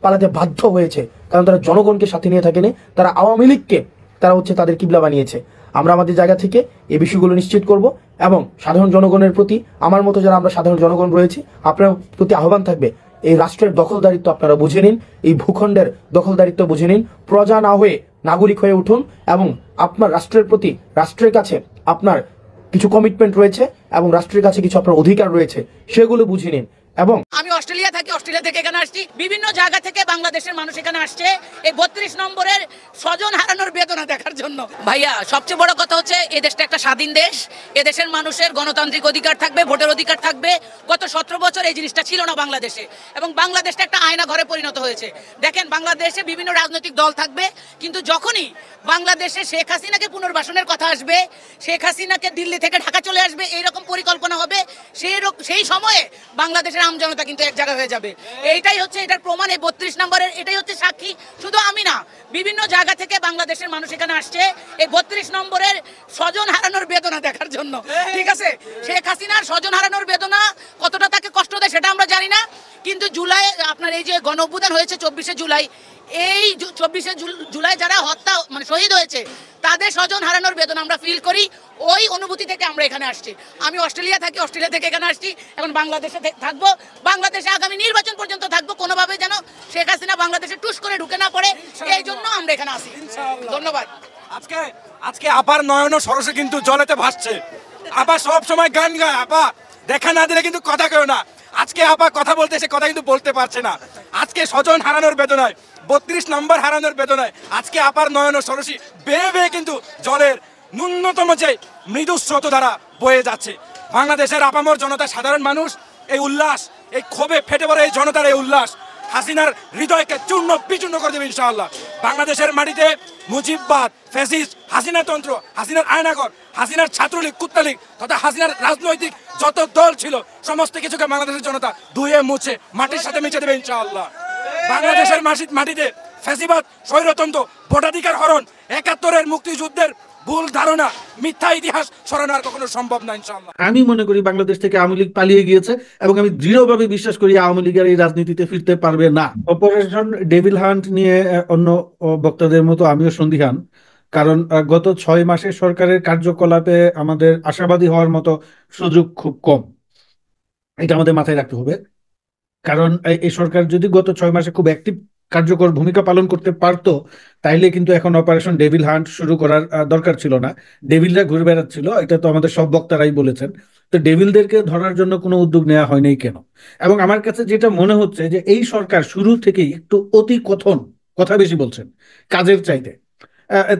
পালাতে বাধ্য হয়েছে, কারণ তারা জনগণকে সাথে নিয়ে থাকেনি, তারা আওয়ামী লীগকে তারা হচ্ছে তাদের কিবলা বানিয়েছে। আমরা আমাদের জায়গা থেকে এই বিষয়গুলো নিশ্চিত করব এবং সাধারণ জনগণের প্রতি, আমার মতো যারা আমরা সাধারণ জনগণ রয়েছি, আপনার প্রতি আহ্বান থাকবে, এই রাষ্ট্রের দখলদারিত্ব আপনারা বুঝে নিন, এই ভূখণ্ডের দখলদারিত্ব বুঝে নিন, প্রজা না হয়ে নাগরিক হয়ে উঠুন এবং আপনার রাষ্ট্রের প্রতি, রাষ্ট্রের কাছে আপনার কিছু কমিটমেন্ট রয়েছে এবং রাষ্ট্রের কাছে কিছু আপনার অধিকার রয়েছে, সেগুলো বুঝে নিন। এবং আমি অস্ট্রেলিয়া থাকি, অস্ট্রেলিয়া থেকে এখানে আসছি, বিভিন্ন জায়গা থেকে বাংলাদেশের মানুষ এখানে আসছে এই 32 নম্বরের স্বজন হারানোর বেদনা দেখার জন্য। ভাইয়া, সবচেয়ে বড় কথা হচ্ছে এই দেশটা একটা স্বাধীন দেশ, এদেশের মানুষের গণতান্ত্রিক অধিকার থাকবে, ভোটের অধিকার থাকবে। গত 17 বছর এই জিনিসটা ছিল না বাংলাদেশে, এবং বাংলাদেশটা একটা আয়না ঘরে পরিণত হয়েছে। দেখেন, বাংলাদেশে বিভিন্ন রাজনৈতিক দল থাকবে, কিন্তু যখনই বাংলাদেশে শেখ হাসিনাকে পুনর্বাসনের কথা আসবে, শেখ হাসিনাকে দিল্লি থেকে ঢাকা চলে আসবে, এইরকম পরিকল্পনা হবে, সেই সময়ে বাংলাদেশের আমজনতা কিন্তু এক জায়গা হয়ে যাবে। এইটাই হচ্ছে এটার প্রমাণ। এই 32 নম্বরের এটাই হচ্ছে সাক্ষী। শুধু আমি না, বিভিন্ন জায়গা থেকে বাংলাদেশের মানুষ এখানে আসছে এই 32 নম্বরের স্বজন হারানোর বেদনা দেখার জন্য। ঠিক আছে, শেখ হাসিনার স্বজন হারানোর বেদনা কতটা তাকে কষ্ট দেয় সেটা আমরা জানি না, কিন্তু জুলাই, আপনার এই যে গণ অভ্যুত্থান হয়েছে 24শে জুলাই, এই 24শে জুলাই যারা হত্যা মানে শহীদ হয়েছে, তাদের স্বজন হারানোর বেদনা আমরা ফিল করি। ওই অনুভূতি থেকে আমরা এখানে আসছি। আমি অস্ট্রেলিয়া থাকি, অস্ট্রেলিয়া থেকে এখানে আসছি, এখন বাংলাদেশে থাকবো, বাংলাদেশে আগামী নির্বাচন পর্যন্ত থাকবো, কোনোভাবে যেন শেখ হাসিনা বাংলাদেশে টুস করে ঢুকে না পড়ে, এই জন্য আমরা এখানে আসি। ধন্যবাদ। আজকে আপার নয়ন সরসে কিন্তু জলেতে ভাসছে। আপা সব সময় গান গায়, আপা দেখা না দিলে কিন্তু কথা কেউ না। আজকে আপা কথা বলতে সে কথা কিন্তু বলতে পারছে না। আজকে স্বজন হারানোর বেদনায়, 32 নম্বর হারানোর বেদনায় আজকে আপার নয়ন সরসী বেয়ে বেয়ে কিন্তু জলের ন্যূনতম যে মৃদু স্রোত দ্বারা বয়ে যাচ্ছে। বাংলাদেশের আপামর জনতা, সাধারণ মানুষ এই উল্লাস, এই ক্ষোভে ফেটে পড়ে এই জনতার এই উল্লাস হাসিনার হৃদয়কে চূর্ণ বিচূর্ণ করে দেবে ইনশাআল্লাহ। বাংলাদেশের মাটিতে মুজিববাদ, ফ্যাসিস্ট, হাসিনা তন্ত্র, হাসিনার আয়নাগর, হাসিনার ছাত্রলীগ, কুত্তালীগ তথা হাসিনার রাজনৈতিক যত দল ছিল সমস্ত কিছুকে বাংলাদেশের জনতা ধুয়ে মুছে মাটির সাথে মিশে দেবে ইনশাআল্লাহ। বাংলাদেশের মাটিতে ফ্যাসিবাদ, স্বৈরতন্ত্র, ভোটাধিকার হরণ, 71-এর মুক্তিযুদ্ধের ভুল ধারণা, মিথ্যা ইতিহাস সরানো আর কখনো সম্ভব না ইনশাআল্লাহ। আমি মনে করি বাংলাদেশ থেকে আওয়ামী লীগ পালিয়ে গিয়েছে এবং আমি দৃঢ়ভাবে বিশ্বাস করি আওয়ামী লীগের এই রাজনীতিতে ফিরতে পারবে না। অপারেশন ডেভিল হান্ট নিয়ে অন্য বক্তাদের মতো আমিও সন্দিহান, কারণ গত 6 মাসে সরকারের কার্যকলাপে আমাদের আশাবাদী হওয়ার মতো সুযোগ খুব কম। এটা আমাদের মাথায় রাখতে হবে, কারণ এই সরকার যদি গত 6 মাসে খুব অ্যাক্টিভ কার্যকর ভূমিকা পালন করতে পারতো তাইলে কিন্তু এখন অপারেশন ডেভিল হান্ট শুরু করার দরকার ছিল না। ডেভিলরা ঘুরে বেড়াচ্ছিল, এটা তো আমাদের সব বক্তারাই বলেছেন। তো ডেভিলদেরকে ধরার জন্য কোনো উদ্যোগ নেওয়া হয়নি কেন? এবং আমার কাছে যেটা মনে হচ্ছে যে এই সরকার শুরু থেকেই একটু অতি কথা বেশি বলছেন কাজের চাইতে।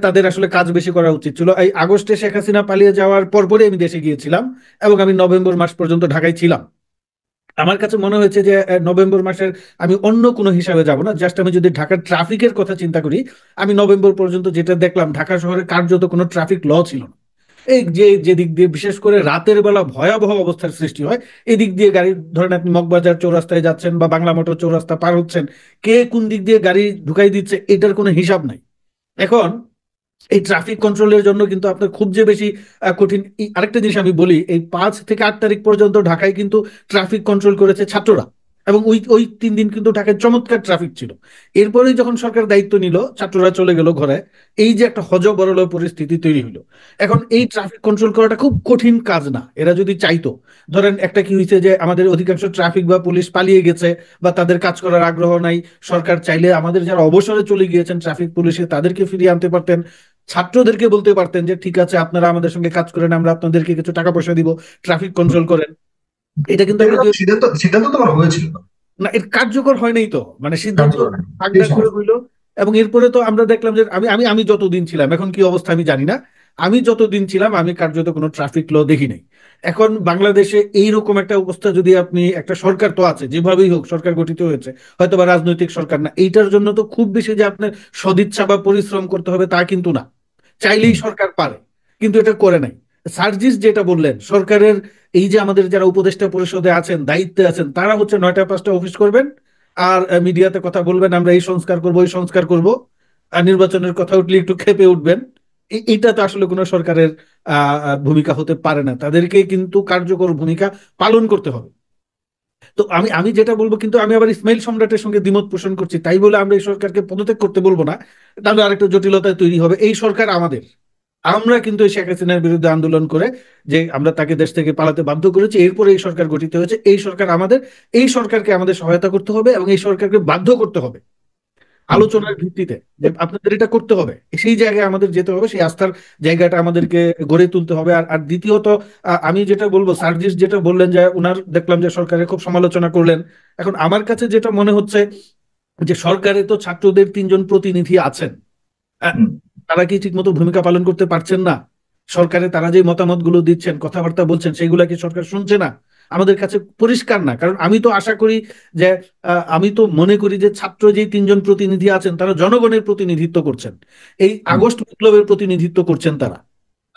তাদের আসলে কাজ বেশি করা উচিত ছিল। এই আগস্টে শেখ হাসিনা পালিয়ে যাওয়ার পরপরই আমি দেশে গিয়েছিলাম এবং আমি নভেম্বর মাস পর্যন্ত ঢাকায় ছিলাম। আমার কাছে মনে হয়েছে যে নভেম্বর মাসের আমি অন্য কোনো হিসাবে যাব না, জাস্ট আমি যদি ঢাকার ট্রাফিকের কথা চিন্তা করি, আমি নভেম্বর পর্যন্ত যেটা দেখলাম ঢাকা শহরে কার্যত কোনো ট্রাফিক ল ছিল না। এই যে দিক দিয়ে বিশেষ করে রাতের বেলা ভয়াবহ অবস্থার সৃষ্টি হয়, এই দিক দিয়ে গাড়ি ধরেন আপনি মগবাজার চৌরাস্তায় যাচ্ছেন বা বাংলা মোটর চৌরাস্তা পার হচ্ছেন, কে কোন দিক দিয়ে গাড়ি ঢুকাই দিচ্ছে এটার কোনো হিসাব নাই। এখন এই ট্রাফিক কন্ট্রোলের জন্য কিন্তু আপনার খুব যে বেশি কঠিন। আরেকটা জিনিস আমি বলি, এই 5 থেকে 8 তারিখ পর্যন্ত ঢাকায় কিন্তু ট্রাফিক কন্ট্রোল করেছে ছাত্ররা, এবং ওই 3 দিন কিন্তু ঢাকায় চমৎকার ট্রাফিক ছিল। এরপরেই যখন সরকার দায়িত্ব নিল, ছাত্ররা চলে গেল ঘরে, এই যে একটা হযবরল পরিস্থিতি তৈরি হলো। এখন এই ট্রাফিক কন্ট্রোল করাটা খুব কঠিন কাজ না, এরা যদি চাইতো। ধরেন একটা কি হয়েছে যে আমাদের অধিকাংশ ট্রাফিক বা পুলিশ পালিয়ে গেছে বা তাদের কাজ করার আগ্রহ নাই। সরকার চাইলে আমাদের যারা অবসরে চলে গিয়েছেন ট্রাফিক পুলিশে তাদেরকে ফিরিয়ে আনতে পারতেন, ছাত্রদেরকে বলতে পারতেন যে ঠিক আছে আপনারা আমাদের সঙ্গে কাজ করেন, আমরা আপনাদেরকে কিছু টাকা পয়সা দিব, ট্রাফিক কন্ট্রোল করেন। এটা কিন্তু সিদ্ধান্ত তোমার হয়েছিল না, এর কার্যকর হয় নাই তো, মানে সিদ্ধান্ত করে হইলো। এবং এরপরে তো আমরা দেখলাম যে আমি যতদিন ছিলাম, এখন কি অবস্থা আমি জানি না, আমি যতদিন ছিলাম আমি কার্যত কোনো ট্রাফিক ল দেখি নাই। এখন বাংলাদেশে এইরকম একটা অবস্থা যদি আপনি, একটা সরকার তো আছে যেভাবেই হোক সরকার গঠিত হয়েছে, হয়তো বা রাজনৈতিক সরকার না, এইটার জন্য তো খুব বেশি যে আপনার সদিচ্ছা বা পরিশ্রম করতে হবে তা কিন্তু না, চাইলেই সরকার পারে, কিন্তু এটা করে নাই। সার্জিস যেটা বললেন, সরকারের এই যে আমাদের যারা উপদেষ্টা পরিষদে আছেন, দায়িত্বে আছেন, তারা হচ্ছে 9টা 5টা অফিস করবেন আর মিডিয়াতে কথা বলবেন, আমরা এই সংস্কার করব ওই সংস্কার করব, আর নির্বাচনের কথা উঠলে একটু ক্ষেপে উঠবেন। এটা তো আসলে কোনো সরকারের ভূমিকা হতে পারে না, তাদেরকে কিন্তু কার্যকর ভূমিকা পালন করতে হবে। তো আমি যেটা বলবো, কিন্তু আমি আবার ইসমাইল সম্রাটের সঙ্গে দ্বিমত পোষণ করছি, তাই বলে আমরা এই সরকারকে পদত্যাগ করতে বলবো না, তাহলে আরেকটা জটিলতায় তৈরি হবে। এই সরকার আমাদের, আমরা কিন্তু শেখ হাসিনার বিরুদ্ধে আন্দোলন করে যে আমরা তাকে দেশ থেকে পালাতে বাধ্য করেছি, এরপরে এই সরকার গঠিত হয়েছে। এই সরকার আমাদের, এই সরকারকে আমাদের সহায়তা করতে হবে এবং এই সরকারকে বাধ্য করতে হবে আলোচনার ভিত্তিতে যে আপনাদের এটা করতে হবে, সেই জায়গায় আমাদের যেতে হবে, সেই আস্থার জায়গাটা আমাদেরকে গড়ে তুলতে হবে। আর দ্বিতীয়ত আমি যেটা বলবো, সার্জিস যেটা বললেন যে উনার দেখলাম যে সরকারের খুব সমালোচনা করলেন। এখন আমার কাছে যেটা মনে হচ্ছে যে সরকারে তো ছাত্রদের 3 জন প্রতিনিধি আছেন, তারা কি ঠিক মতো ভূমিকা পালন করতে পারছেন না? সরকারে তারা যে মতামত গুলো দিচ্ছেন, কথাবার্তা বলছেন, সেগুলা কি সরকার শুনছে না? আমাদের কাছে পরিষ্কার না। কারণ আমি তো আশা করি যে, আমি তো মনে করি যে ছাত্র যে 3 জন প্রতিনিধি আছেন তারা জনগণের প্রতিনিধিত্ব করছেন, এই আগস্ট বিপ্লবের প্রতিনিধিত্ব করছেন। তারা,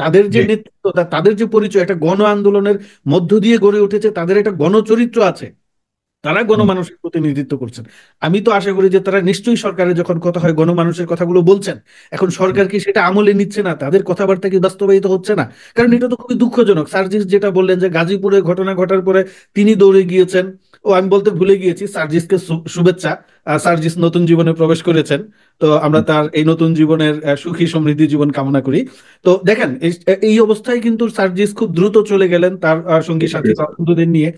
তাদের যে নেতৃত্ব, তাদের যে পরিচয়, একটা গণ আন্দোলনের মধ্য দিয়ে গড়ে উঠেছে, তাদের একটা গণচরিত্র আছে, তারা গণমানুষের প্রতিনিধিত্ব করছেন। আমি তো আশা করি যে তারা নিশ্চয়ই সরকারে যখন কথা হয় গণমানুষের কথাগুলো বলছেন। এখন সরকার কি সেটা আমলে নিচ্ছে না? তাদের কথাবার্তা কি বাস্তবায়িত হচ্ছে না? কারণ এটা তো খুবই দুঃখজনক। সার্জিস যেটা বললেন যে গাজীপুরে ঘটনা ঘটার পরে তিনি দৌড়ে গিয়েছেন, আমি বলতে ভুলে গিয়েছি, সার্জিসকে শুভেচ্ছা। সার্জিস নতুন জীবনে প্রবেশ করেছেন, তো আমরা তার এই নতুন জীবনের সুখী সমৃদ্ধি জীবন কামনা করি। তো দেখেন এই অবস্থায় কিন্তু সার্জিস খুব দ্রুত চলে গেলেন তার সঙ্গী সাথী বন্ধুদের নিয়ে,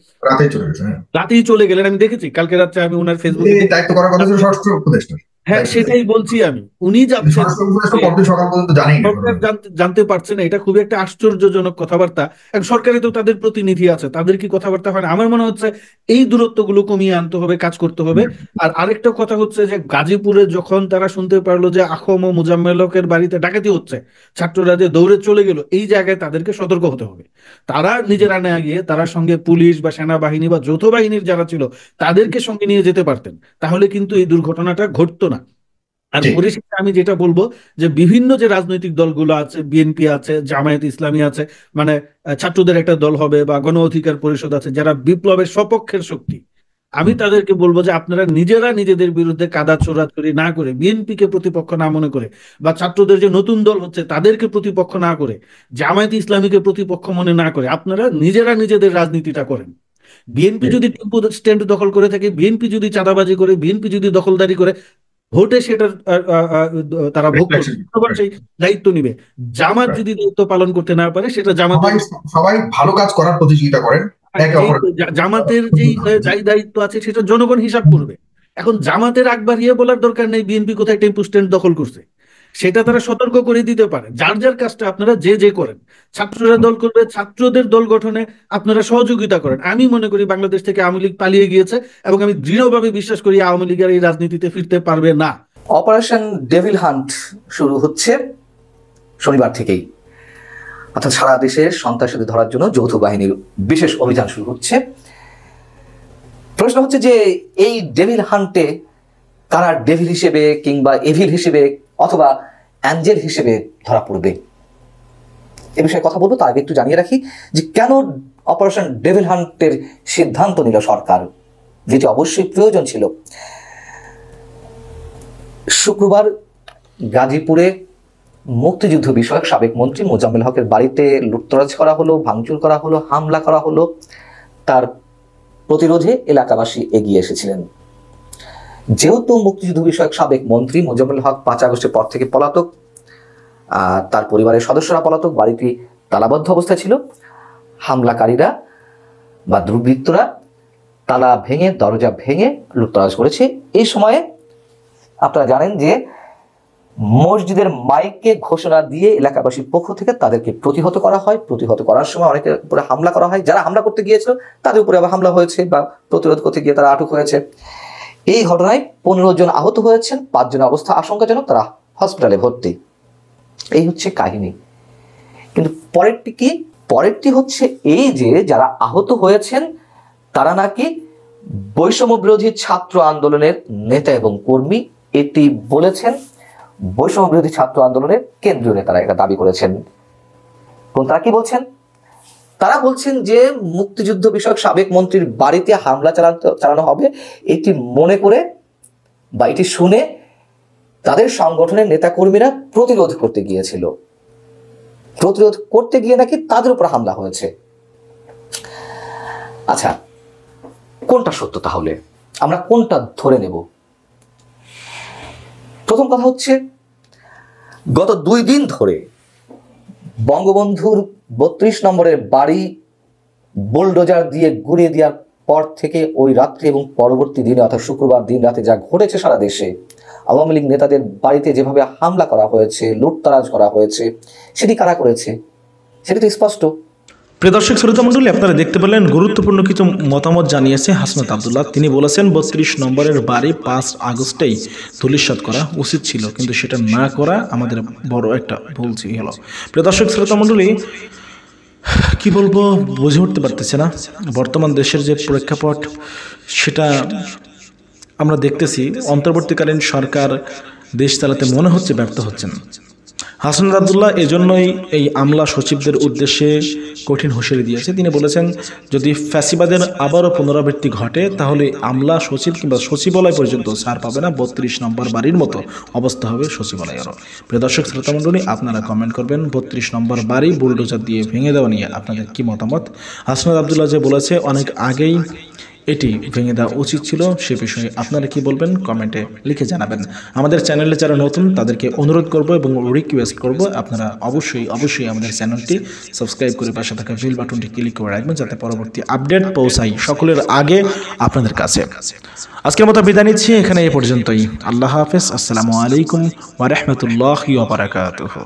রাতেই চলে গেলেন। আমি দেখেছি কালকে রাত্রে, আমি ওনার ফেসবুকে দায়িত্ব করার কথা ছিল ষষ্ঠ উপদেষ্টা। হ্যাঁ, সেটাই বলছি আমি। উনি যাচ্ছেন, স্বরাষ্ট্র উপদেষ্টা পরদিন সকাল পর্যন্ত জানেই না সরকার জানতে পারছে না, এটা খুবই একটা আশ্চর্যজনক কথাবার্তা। এখন সরকারে তো তাদের প্রতিনিধি আছে, তাদের কি কথাবার্তা হয় না? আমার মনে হচ্ছে এই দূরত্বগুলো কমিয়ে আনতে হবে, কাজ করতে হবে। আর আরেকটা কথা হচ্ছে যে গাজীপুরে যখন তারা শুনতে পারলো যে আখম ও মোজাম্মেল হকের বাড়িতে ডাকাতি হচ্ছে, ছাত্ররা যে দৌড়ে চলে গেল, এই জায়গায় তাদেরকে সতর্ক হতে হবে। তারা নিজেরা না গিয়ে তারা সঙ্গে পুলিশ বা সেনাবাহিনী বা যৌথ বাহিনীর যারা ছিল তাদেরকে সঙ্গে নিয়ে যেতে পারতেন, তাহলে কিন্তু এই দুর্ঘটনাটা ঘটতো না। আর ঠিক। পরিশেষে আমি যেটা বলবো যে বিভিন্ন যে রাজনৈতিক দলগুলো আছে, বিএনপি আছে, জামায়াত ইসলামী আছে, মানে ছাত্রদের একটা দল হবে বা গণ অধিকার পরিষদ আছে, যারা বিপ্লবের সপক্ষের শক্তি, আমি তাদেরকে বলবো যে আপনারা নিজেরা নিজেদের বিরুদ্ধে কাদা ছোড়াছুড়ি না করে, বিএনপি কে প্রতিপক্ষ না মনে করে, বা ছাত্রদের যে নতুন দল হচ্ছে তাদেরকে প্রতিপক্ষ না করে, জামায়াত ইসলামীকে প্রতিপক্ষ মনে না করে আপনারা নিজেরা নিজেদের রাজনীতিটা করেন। বিএনপি যদি টেম্পো স্ট্যান্ড দখল করে থাকে, বিএনপি যদি চাঁদাবাজি করে, বিএনপি যদি দখলদারি করে, ভোটে সেটার তারা ভোগ করবে, Reflection. জনগণ সেই দায়িত্ব নিবে। জামাত Right. যদি দায়িত্ব পালন করতে না পারে, সেটা জামাতের, সবাই ভালো কাজ করার প্রতিযোগিতা করেন একে অপরের। জামাতের যেই দায়িত্ব আছে সেটা জনগণ হিসাব করবে। এখন জামাতের আগ বাড়িয়ে বলার দরকার নেই বিএনপি কোথায় টেম্পু স্ট্যান্ড দখল করছে, সেটা তারা সতর্ক করে দিতে পারে। যার যার কাজটা আপনারা যে যে করেন, ছাত্ররা দল করবে, ছাত্রদের দল গঠনে আপনারা সহযোগিতা করেন। আমি মনে করি বাংলাদেশ থেকে আওয়ামী লীগ পালিয়ে গিয়েছে, এবং আমি দৃঢ়ভাবে বিশ্বাস করি আওয়ামী লীগের এই রাজনীতিতে ফিরতে পারবে না। অপারেশন ডেভিল হান্ট শুরু হচ্ছে শনিবার থেকেই, অর্থাৎ সারা দেশে সন্ত্রাসীদের ধরার জন্য যৌথ বাহিনীর বিশেষ অভিযান শুরু হচ্ছে। প্রশ্ন হচ্ছে যে এই ডেভিল হান্টে কারা ডেভিল হিসেবে কিংবা এভিল হিসেবে অথবা অ্যাঞ্জেল হিসেবে ধরা পড়বে, এ বিষয়ে কথা বলবো। তার আগে একটু জানিয়ে রাখি যে কেন অপারেশন ডেভিল হান্টের সিদ্ধান্ত নিল সরকার, যেটি অবশ্যই প্রয়োজন ছিল। শুক্রবার গাজীপুরে মুক্তিযুদ্ধ বিষয়ক সাবেক মন্ত্রী মোজাম্মেল হকের বাড়িতে লুটতরাজ করা হলো, ভাঙচুর করা হলো, হামলা করা হলো। তার প্রতিরোধে এলাকাবাসী এগিয়ে এসেছিলেন। যেহেতু মুক্তিযুদ্ধ বিষয়ক সাবেক মন্ত্রী মোজাম্মেল হক 5 আগস্টের পর থেকে পলাতক, তার পরিবারের সদস্যরা পলাতক, বাড়িটি তালাবদ্ধ অবস্থায় ছিল, হামলাকারীরা বা দুর্বৃত্তরা তালা ভেঙে, দরজা ভেঙে লুটতরাজ করেছে। এই সময়ে আপনারা জানেন যে মসজিদের মাইকে ঘোষণা দিয়ে এলাকাবাসীর পক্ষ থেকে তাদেরকে প্রতিহত করা হয়। প্রতিহত করার সময় অনেকের উপরে হামলা করা হয়, যারা হামলা করতে গিয়েছিল তাদের উপরে আবার হামলা হয়েছে বা প্রতিরোধ করতে গিয়ে তারা আটক হয়েছে। এই ঘটনায় 15 জন আহত হয়েছেন, 5 জনের অবস্থা আশঙ্কাজনক, তারা হসপিটালে ভর্তি। এই হচ্ছে কাহিনী। কিন্তু পরেরটি কি? পরেরটি হচ্ছে এই যে যারা আহত হয়েছেন তারা নাকি বৈষম্য বিরোধী ছাত্র আন্দোলনের নেতা এবং কর্মী, এটি বলেছেন বৈষম্য বিরোধী ছাত্র আন্দোলনের কেন্দ্রীয় নেতারা, এটা দাবি করেছেন। কোন তারা কি বলছেন? তারা বলছেন যে মুক্তিযুদ্ধ বিষয়ক সাবেক মন্ত্রীর বাড়িতে হামলা চালানো হবে এটি মনে করে বা এটি শুনে তাদের সংগঠনের নেতা কর্মীরা প্রতিরোধ করতে গিয়েছিল। প্রতিরোধ করতে গিয়ে নাকি তাদের উপর হামলা হয়েছে। আচ্ছা, কোনটা সত্য তাহলে? আমরা কোনটা ধরে নেব? প্রথম কথা হচ্ছে, গত 2 দিন ধরে বঙ্গবন্ধুর 32 নম্বরের বাড়ি বুলডোজার দিয়ে গুঁড়িয়ে দেওয়ার পর থেকে ওই রাত্রি এবং পরবর্তী দিনে অর্থাৎ শুক্রবার দিন রাতে যা ঘটেছে সারা দেশে, আওয়ামী লীগ নেতাদের বাড়িতে যেভাবে হামলা করা হয়েছে, লুটতরাজ করা হয়েছে, সেটি কারা করেছে সেটি তো স্পষ্ট। প্রিয় দর্শক শ্রোতা মণ্ডলী, আপনারা দেখতে পেলেন গুরুত্বপূর্ণ কিছু মতামত জানিয়েছে হাসনাত আব্দুল্লাহ। তিনি বলেছেন 32 নম্বরের বাড়ি 5 আগস্টেই ধূলিসাৎ করা উচিত ছিল, কিন্তু সেটা না করা আমাদের বড় একটা ভুল হলো। প্রিয় দর্শক শ্রোতা মণ্ডলী, কি বলবো বুঝে উঠতে পারতেছে না। বর্তমান দেশের যে প্রেক্ষাপট সেটা আমরা দেখতেছি, অন্তর্বর্তীকালীন সরকার দেশ চালাতে মনে হচ্ছে ব্যর্থ হচ্ছেন। হাসনাত আব্দুল্লাহ এজন্যই এই আমলা সচিবদের উদ্দেশ্যে কঠিন হুঁশিয়ারি দিয়েছে। তিনি বলেছেন, যদি ফ্যাসিবাদের আবারও পুনরাবৃত্তি ঘটে তাহলে আমলা সচিব কিংবা সচিবালয় পর্যন্ত ছাড় পাবে না, 32 নম্বর বাড়ির মতো অবস্থা হবে সচিবালয়েরও। প্রিয় দর্শক শ্রোতা মণ্ডলী, আপনারা কমেন্ট করবেন 32 নম্বর বাড়ি বুলডোজার দিয়ে ভেঙে দেওয়া নিয়ে আপনাদের কি মতামত। হাসনাত আব্দুল্লাহ যে বলেছে, অনেক আগেই এটি ভেঙে দেওয়া উচিত ছিল, সে বিষয়ে আপনারা কি বলবেন কমেন্টে লিখে জানাবেন। আমাদের চ্যানেলে যারা নতুন তাদেরকে অনুরোধ করব এবং রিকোয়েস্ট করব আপনারা অবশ্যই আমাদের চ্যানেলটি সাবস্ক্রাইব করে পাশে থাকা বেল বাটনটি ক্লিক করে রাখবেন, যাতে পরবর্তী আপডেট পৌঁছায় সকলের আগে আপনাদের কাছে। আজকের মতো বিদায় নিচ্ছি এখানে এ পর্যন্তই। আল্লাহ হাফেজ। আসসালামু আলাইকুম ওয়া রাহমাতুল্লাহি ওয়া বারাকাতুহু।